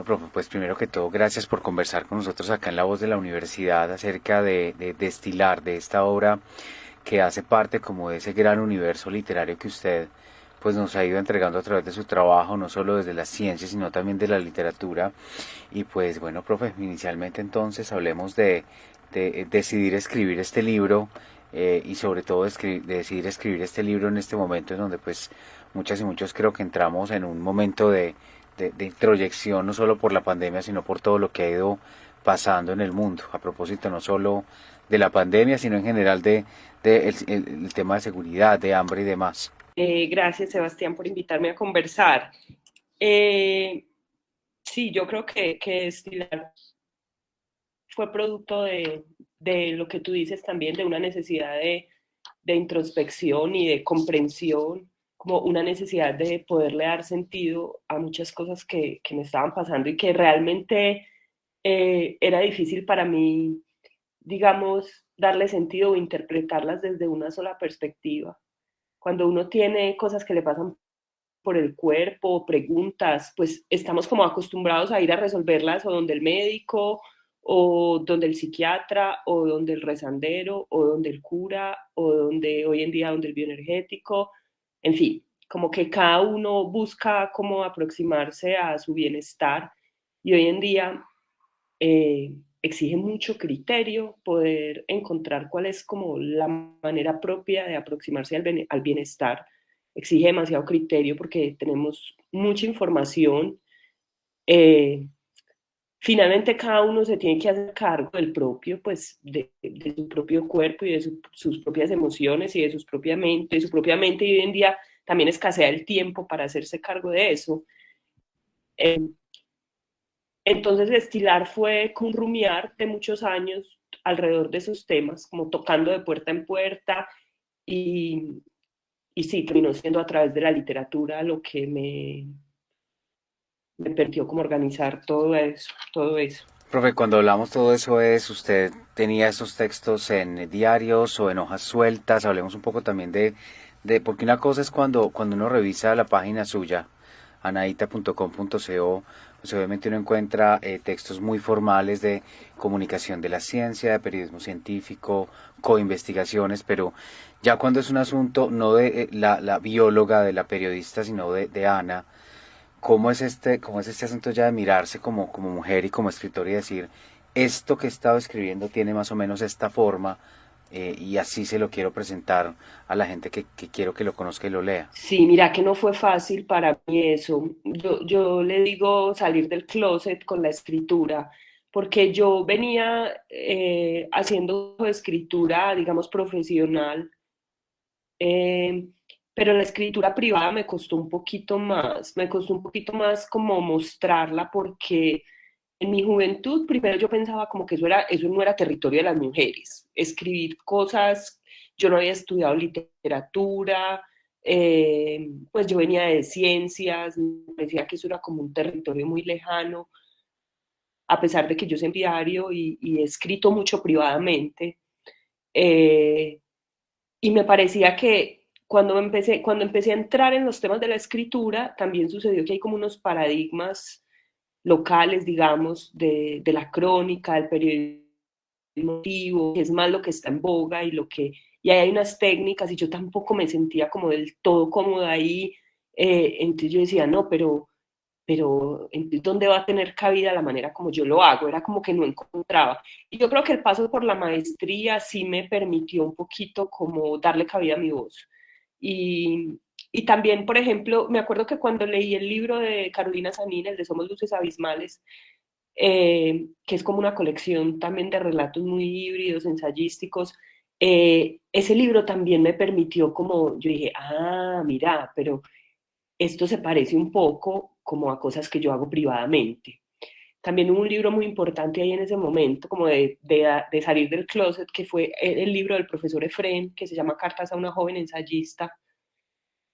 Bueno, profe, pues primero que todo, gracias por conversar con nosotros acá en La Voz de la Universidad acerca de Destilar, de esta obra que hace parte como de ese gran universo literario que usted pues nos ha ido entregando a través de su trabajo, no solo desde la ciencia, sino también de la literatura. Y pues bueno, profe, inicialmente entonces hablemos de decidir escribir este libro y sobre todo de decidir escribir este libro en este momento en donde pues muchas y muchos creo que entramos en un momento de introyección, no solo por la pandemia, sino por todo lo que ha ido pasando en el mundo. A propósito, no solo de la pandemia, sino en general el tema de seguridad, de hambre y demás. Gracias, Sebastián, por invitarme a conversar. Eh, sí, yo creo que Estilar fue producto de lo que tú dices también, de una necesidad de introspección y de comprensión, como una necesidad de poderle dar sentido a muchas cosas que me estaban pasando y que realmente era difícil para mí, digamos, darle sentido o interpretarlas desde una sola perspectiva. Cuando uno tiene cosas que le pasan por el cuerpo, preguntas, pues estamos como acostumbrados a ir a resolverlas o donde el médico o donde el psiquiatra o donde el rezandero o donde el cura o donde hoy en día donde el bioenergético, en fin, como que cada uno busca cómo aproximarse a su bienestar y hoy en día exige mucho criterio poder encontrar cuál es como la manera propia de aproximarse al bienestar. Exige demasiado criterio porque tenemos mucha información. Eh, Finalmente cada uno se tiene que hacer cargo del propio, pues de su propio cuerpo y de sus propias emociones y de sus propia mente, de su propia mente y hoy en día también escasea el tiempo para hacerse cargo de eso. Eh, Entonces, Destilar fue un rumiar de muchos años alrededor de esos temas, como tocando de puerta en puerta y, y sí, terminó siendo a través de la literatura lo que me permitió como organizar todo eso, todo eso. Profe, cuando hablamos todo eso es, ¿usted tenía esos textos en diarios o en hojas sueltas? Hablemos un poco también porque una cosa es cuando uno revisa la página suya, anaita.com.co, pues obviamente uno encuentra textos muy formales de comunicación de la ciencia, de periodismo científico, coinvestigaciones, pero ya cuando es un asunto no de la bióloga, de la periodista, sino de Ana, cómo es este asunto ya de mirarse como mujer y como escritor y decir, esto que he estado escribiendo tiene más o menos esta forma y así se lo quiero presentar a la gente que quiero que lo conozca y lo lea? Sí, mira que no fue fácil para mí eso. Yo le digo salir del closet con la escritura, porque yo venía haciendo escritura, digamos, profesional. Eh, pero la escritura privada me costó un poquito más como mostrarla porque en mi juventud primero yo pensaba como que eso no era territorio de las mujeres, escribir cosas, yo no había estudiado literatura, pues yo venía de ciencias, me parecía que eso era como un territorio muy lejano, a pesar de que yo soy diario y he escrito mucho privadamente. Eh, y me parecía que cuando empecé a entrar en los temas de la escritura, también sucedió que hay como unos paradigmas locales, digamos, de la crónica, del periodismo, que es más lo que está en boga y ahí hay unas técnicas y yo tampoco me sentía como del todo cómoda ahí. Entonces yo decía, no, pero entonces, ¿dónde va a tener cabida la manera como yo lo hago? Era como que no encontraba. Y yo creo que el paso por la maestría sí me permitió un poquito como darle cabida a mi voz. Y, y también, por ejemplo, me acuerdo que cuando leí el libro de Carolina Sanín, el de Somos Luces Abismales, que es como una colección también de relatos muy híbridos, ensayísticos, ese libro también me permitió como, yo dije, ah, mira, pero esto se parece un poco como a cosas que yo hago privadamente. También hubo un libro muy importante ahí en ese momento, como de salir del closet, que fue el libro del profesor Efrén, que se llama Cartas a una joven ensayista.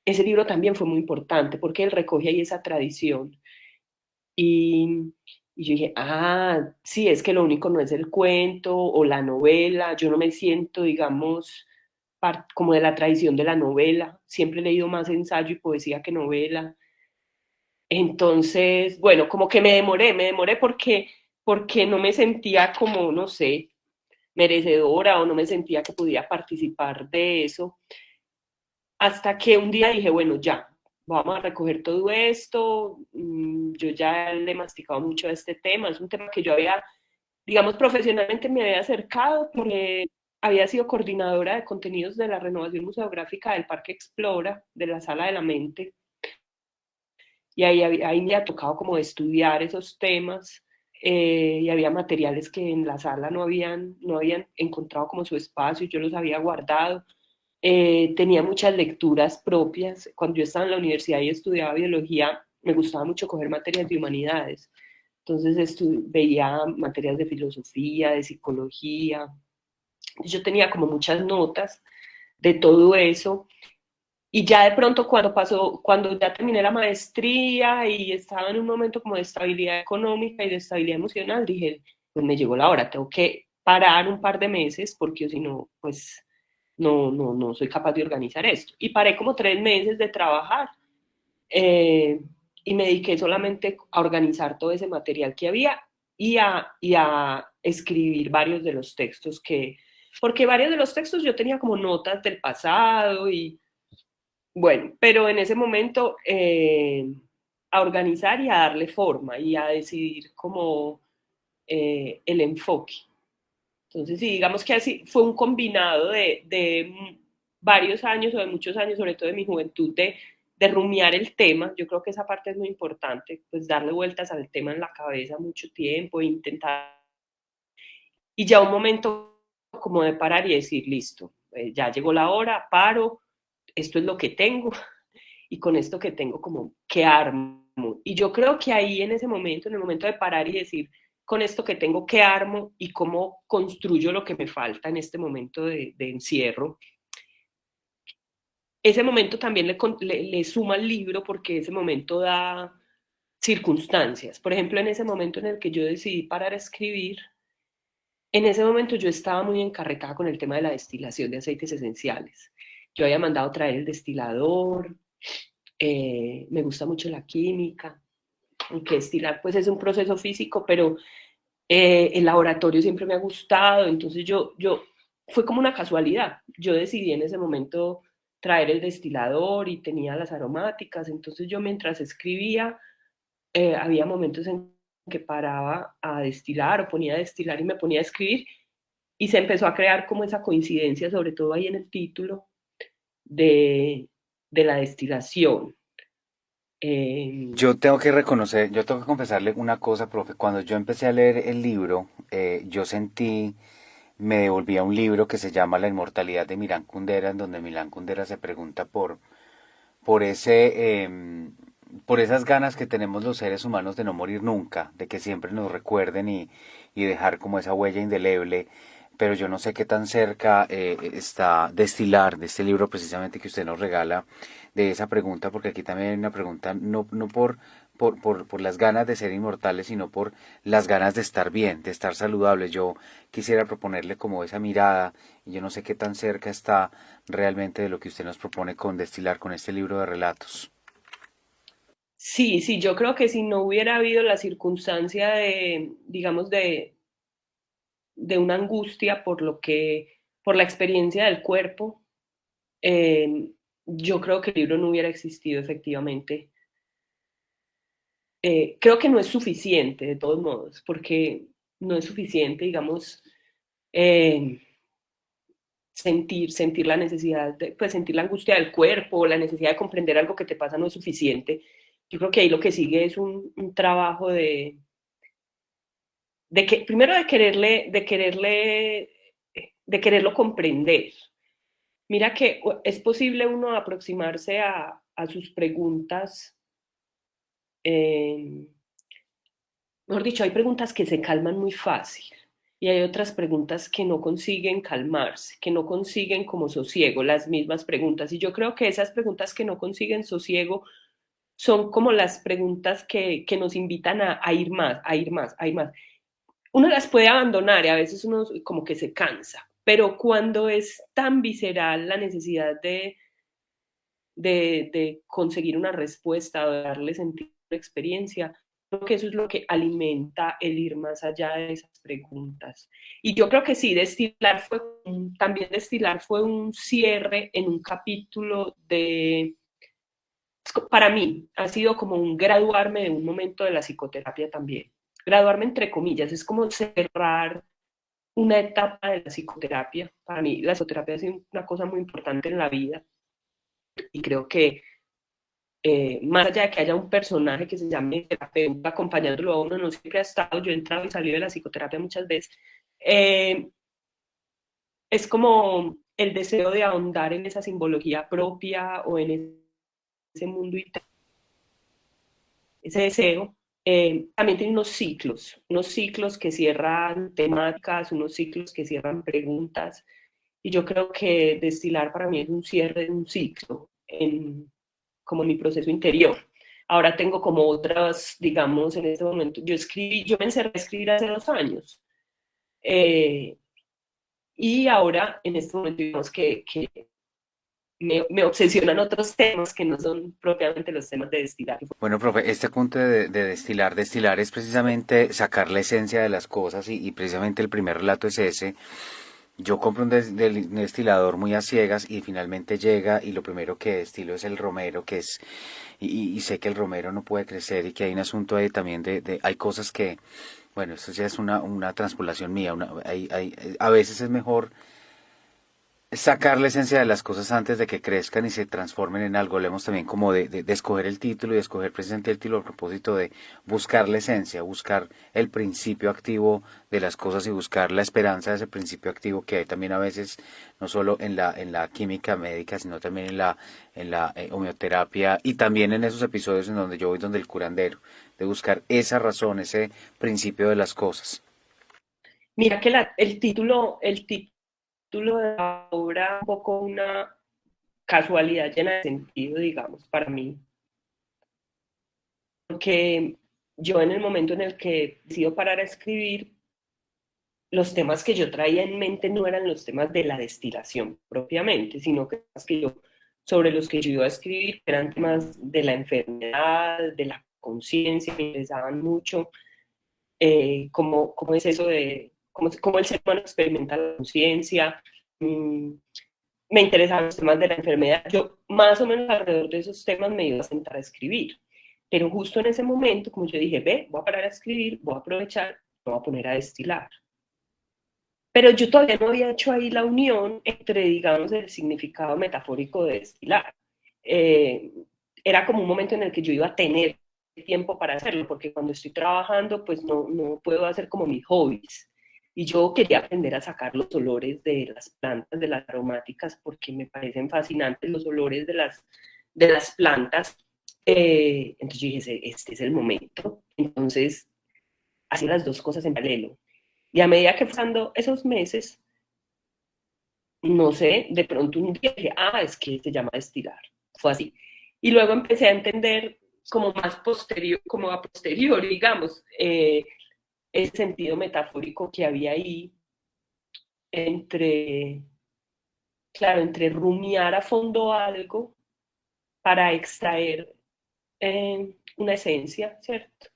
Ese libro también fue muy importante porque él recoge ahí esa tradición. Y yo dije, ah, sí, es que lo único no es el cuento o la novela, yo no me siento, digamos, como de la tradición de la novela, siempre he leído más ensayo y poesía que novela. Entonces, bueno, como que me demoré porque no me sentía como, no sé, merecedora o no me sentía que podía participar de eso, hasta que un día dije, bueno, ya, vamos a recoger todo esto, yo ya le he masticado mucho a este tema, es un tema que yo había, digamos, profesionalmente me había acercado porque había sido coordinadora de contenidos de la renovación museográfica del Parque Explora, de la Sala de la Mente, y ahí me ha tocado como estudiar esos temas, y había materiales que en la sala no habían encontrado como su espacio, yo los había guardado. Tenía muchas lecturas propias. Cuando yo estaba en la universidad y estudiaba biología, me gustaba mucho coger materias de humanidades. Entonces veía materias de filosofía, de psicología. Yo tenía como muchas notas de todo eso. Y ya de pronto cuando ya terminé la maestría y estaba en un momento como de estabilidad económica y de estabilidad emocional, dije, pues me llegó la hora, tengo que parar un par de meses porque si no, pues no soy capaz de organizar esto. Y paré como 3 meses de trabajar, eh, y me dediqué solamente a organizar todo ese material que había y a escribir varios de los textos porque varios de los textos yo tenía como notas del pasado y bueno, pero en ese momento a organizar y a darle forma y a decidir como el enfoque. Entonces, sí, digamos que así fue un combinado de varios años o de muchos años, sobre todo de mi juventud, de rumiar el tema. Yo creo que esa parte es muy importante, pues darle vueltas al tema en la cabeza mucho tiempo, intentar. Y ya un momento como de parar y decir, listo, ya llegó la hora, paro, esto es lo que tengo, y con esto que tengo como que armo. Y yo creo que ahí en ese momento, en el momento de parar y decir, con esto que tengo que armo y cómo construyo lo que me falta en este momento de encierro, ese momento también le suma al libro porque ese momento da circunstancias. Por ejemplo, en ese momento en el que yo decidí parar a escribir, en ese momento yo estaba muy encarretada con el tema de la destilación de aceites esenciales. Yo había mandado traer el destilador, me gusta mucho la química, aunque destilar pues es un proceso físico, pero el laboratorio siempre me ha gustado, entonces fue como una casualidad. Yo decidí en ese momento traer el destilador y tenía las aromáticas, entonces yo mientras escribía, había momentos en que paraba a destilar o ponía a destilar y me ponía a escribir y se empezó a crear como esa coincidencia, sobre todo ahí en el título, de, de la destilación. Eh, Yo tengo que reconocer, yo tengo que confesarle una cosa, profe. Cuando yo empecé a leer el libro, yo sentí, me devolvía un libro que se llama La inmortalidad de Milán Kundera, en donde Milán Kundera se pregunta por por esas ganas que tenemos los seres humanos de no morir nunca, de que siempre nos recuerden y dejar como esa huella indeleble. Pero yo no sé qué tan cerca está Destilar, de este libro precisamente que usted nos regala, de esa pregunta, porque aquí también hay una pregunta, no por las ganas de ser inmortales, sino por las ganas de estar bien, de estar saludables. Yo quisiera proponerle como esa mirada, y yo no sé qué tan cerca está realmente de lo que usted nos propone con Destilar, con este libro de relatos. sí, sí, yo creo que si no hubiera habido la circunstancia digamos, de una angustia por la experiencia del cuerpo, eh, yo creo que el libro no hubiera existido efectivamente. Creo que no es suficiente, de todos modos, porque no es suficiente, digamos, eh, sentir la necesidad, pues sentir la angustia del cuerpo, la necesidad de comprender algo que te pasa no es suficiente. Yo creo que ahí lo que sigue es un trabajo primero de quererlo comprender. Mira que es posible uno aproximarse a sus preguntas, eh, mejor dicho, hay preguntas que se calman muy fácil y hay otras preguntas que no consiguen calmarse, que no consiguen como sosiego, las mismas preguntas. Y yo creo que esas preguntas que no consiguen sosiego son como las preguntas que nos invitan a ir más, a ir más, a ir más. Uno las puede abandonar y a veces uno como que se cansa, pero cuando es tan visceral la necesidad de conseguir una respuesta o de darle sentido experiencia. Creo que eso es lo que alimenta el ir más allá de esas preguntas. Y yo creo que sí, también destilar fue un cierre en un capítulo para mí, ha sido como un graduarme de un momento de la psicoterapia también. Graduarme entre comillas, es como cerrar una etapa de la psicoterapia. Para mí la psicoterapia ha sido una cosa muy importante en la vida y creo que más allá de que haya un personaje que se llame terapeuta acompañándolo a uno, no siempre ha estado, yo he entrado y salido de la psicoterapia muchas veces, es como el deseo de ahondar en esa simbología propia o en ese mundo interno, ese deseo. También tiene unos ciclos que cierran temáticas, unos ciclos que cierran preguntas, y yo creo que destilar para mí es un cierre de un ciclo, como mi proceso interior. Ahora tengo como otras, digamos, en este momento, yo me encerré a escribir hace 2 años, y ahora en este momento digamos que me obsesionan otros temas que no son propiamente los temas de destilar. Bueno, profe, este punto de destilar, destilar es precisamente sacar la esencia de las cosas y precisamente el primer relato es ese. Yo compro un destilador muy a ciegas y finalmente llega y lo primero que destilo es el romero, que es, y sé que el romero no puede crecer y que hay un asunto ahí también hay cosas que, bueno, esto ya es una transpolación mía, a veces es mejor sacar la esencia de las cosas antes de que crezcan y se transformen en algo. Hablemos también como de escoger el título y de escoger precisamente el título a propósito de buscar la esencia, buscar el principio activo de las cosas y buscar la esperanza de ese principio activo que hay también a veces, no solo en la química médica, sino también en la homeoterapia y también en esos episodios en donde yo voy donde el curandero, de buscar esa razón, ese principio de las cosas. Mira que el título de la obra un poco una casualidad llena de sentido, digamos, para mí, porque yo en el momento en el que decido parar a escribir, los temas que yo traía en mente no eran los temas de la destilación propiamente, sino sobre los que yo iba a escribir eran temas de la enfermedad, de la conciencia, me interesaban mucho, cómo es eso de, cómo el ser humano experimenta la conciencia, mmm, me interesaban los temas de la enfermedad. Yo más o menos alrededor de esos temas me iba a sentar a escribir. Pero justo en ese momento, como yo dije, voy a parar a escribir, voy a aprovechar, me voy a poner a destilar. Pero yo todavía no había hecho ahí la unión entre, digamos, el significado metafórico de destilar. Eh, Era como un momento en el que yo iba a tener tiempo para hacerlo, porque cuando estoy trabajando, pues no puedo hacer como mis hobbies. Y yo quería aprender a sacar los olores de las plantas, de las aromáticas, porque me parecen fascinantes los olores de las plantas. Entonces yo dije, este es el momento. Entonces, hacía las dos cosas en paralelo. Y a medida que pasando esos meses, no sé, de pronto un día dije, es que se llama destilar. Fue así. Y luego empecé a entender como más posterior, como a posteriori, digamos, ese sentido metafórico que había ahí entre, claro, entre rumiar a fondo algo para extraer una esencia, ¿cierto?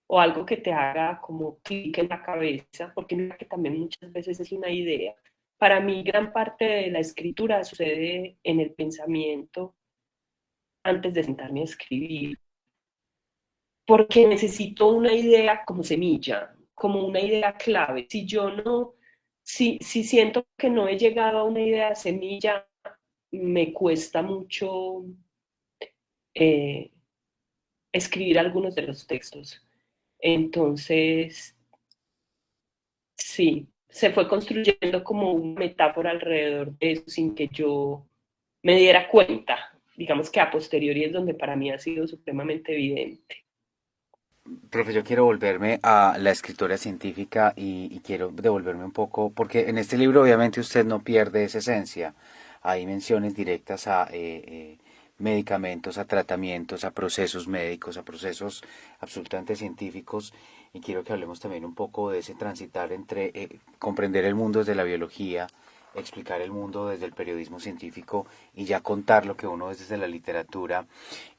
O algo que te haga como clic en la cabeza, porque mira que también muchas veces es una idea. Para mí, gran parte de la escritura sucede en el pensamiento antes de sentarme a escribir, porque necesito una idea como semilla, como una idea clave. Si siento que no he llegado a una idea semilla, me cuesta mucho eh, escribir algunos de los textos. Entonces, sí, se fue construyendo como una metáfora alrededor de eso sin que yo me diera cuenta. Digamos que a posteriori es donde para mí ha sido supremamente evidente. Profe, yo quiero volverme a la escritora científica y quiero devolverme un poco, porque en este libro obviamente usted no pierde esa esencia. Hay menciones directas a medicamentos, a tratamientos, a procesos médicos, a procesos absolutamente científicos. Y quiero que hablemos también un poco de ese transitar entre comprender el mundo desde la biología explicar el mundo desde el periodismo científico y ya contar lo que uno es desde la literatura.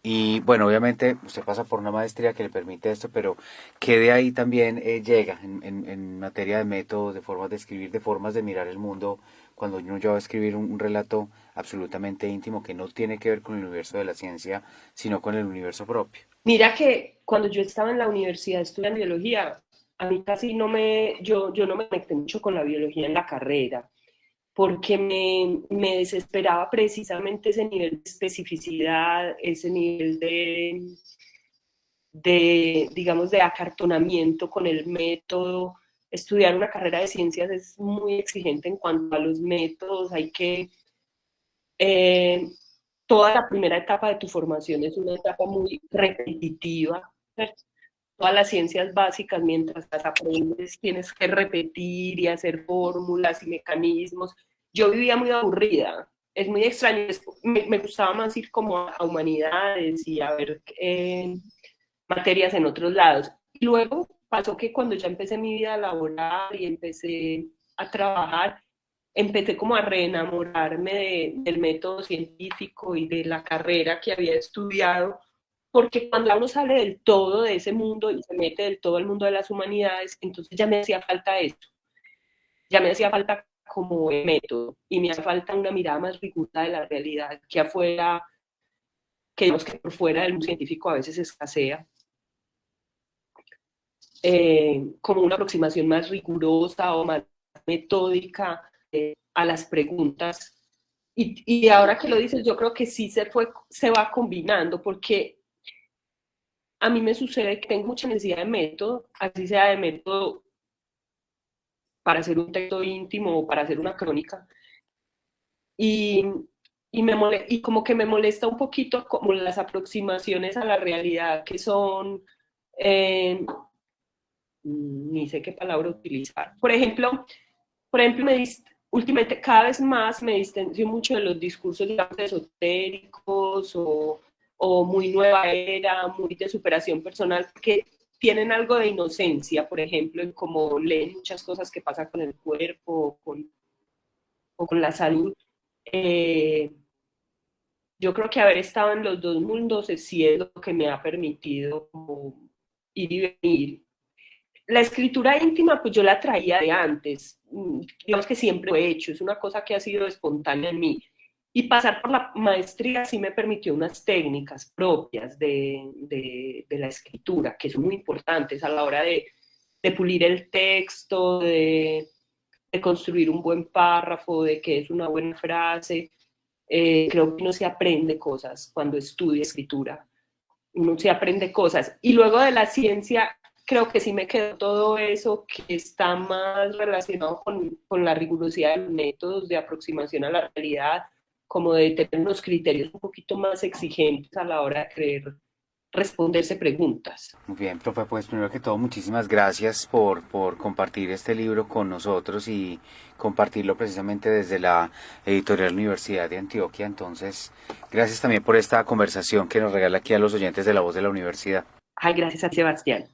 Y bueno, obviamente usted pasa por una maestría que le permite esto, pero ¿qué de ahí también llega en materia de métodos, de formas de escribir, de formas de mirar el mundo, cuando uno ya va a escribir un relato absolutamente íntimo que no tiene que ver con el universo de la ciencia, sino con el universo propio? Mira que cuando yo estaba en la universidad estudiando biología, a mí casi no me, yo no me conecté mucho con la biología en la carrera, porque me desesperaba precisamente ese nivel de especificidad, ese nivel digamos, de acartonamiento con el método. Estudiar una carrera de ciencias es muy exigente en cuanto a los métodos, hay que eh, toda la primera etapa de tu formación es una etapa muy repetitiva. ¿Cierto? Todas las ciencias básicas, mientras las aprendes, tienes que repetir y hacer fórmulas y mecanismos. Yo vivía muy aburrida. Es muy extraño. Me gustaba más ir como a humanidades y a ver materias en otros lados. Y luego pasó que cuando ya empecé mi vida laboral y empecé a trabajar, empecé como a reenamorarme del método científico y de la carrera que había estudiado, porque cuando uno sale del todo de ese mundo y se mete del todo al mundo de las humanidades, entonces ya me hacía falta esto, ya me hacía falta como el método y me hacía falta una mirada más rigurosa de la realidad que afuera, que digamos que por fuera del mundo científico a veces escasea, como una aproximación más rigurosa o más metódica a las preguntas. Y ahora que lo dices, yo creo que sí se va combinando, porque a mí me sucede que tengo mucha necesidad de método, así sea de método para hacer un texto íntimo o para hacer una crónica, y, y como que me molesta un poquito como las aproximaciones a la realidad que son, eh, ni sé qué palabra utilizar. Por ejemplo, últimamente cada vez más me distancio mucho de los discursos, digamos, esotéricos o muy nueva era, muy de superación personal, que tienen algo de inocencia, por ejemplo, en cómo leen muchas cosas que pasan con el cuerpo o con la salud. Eh, yo creo que haber estado en los dos mundos sí es lo que me ha permitido como ir y venir. La escritura íntima, pues yo la traía de antes, digamos que siempre lo he hecho, es una cosa que ha sido espontánea en mí. Y pasar por la maestría sí me permitió unas técnicas propias de la escritura, que son muy importantes a la hora de pulir el texto, de construir un buen párrafo, de qué es una buena frase. Creo que uno se aprende cosas cuando estudia escritura, uno se aprende cosas. Y luego de la ciencia, creo que sí me quedó todo eso que está más relacionado con la rigurosidad de los métodos de aproximación a la realidad, como de tener unos criterios un poquito más exigentes a la hora de querer responderse preguntas. Muy bien, profe, pues primero que todo, muchísimas gracias por compartir este libro con nosotros y compartirlo precisamente desde la Editorial Universidad de Antioquia. Entonces, gracias también por esta conversación que nos regala aquí a los oyentes de La Voz de la Universidad. Ay, gracias a Sebastián.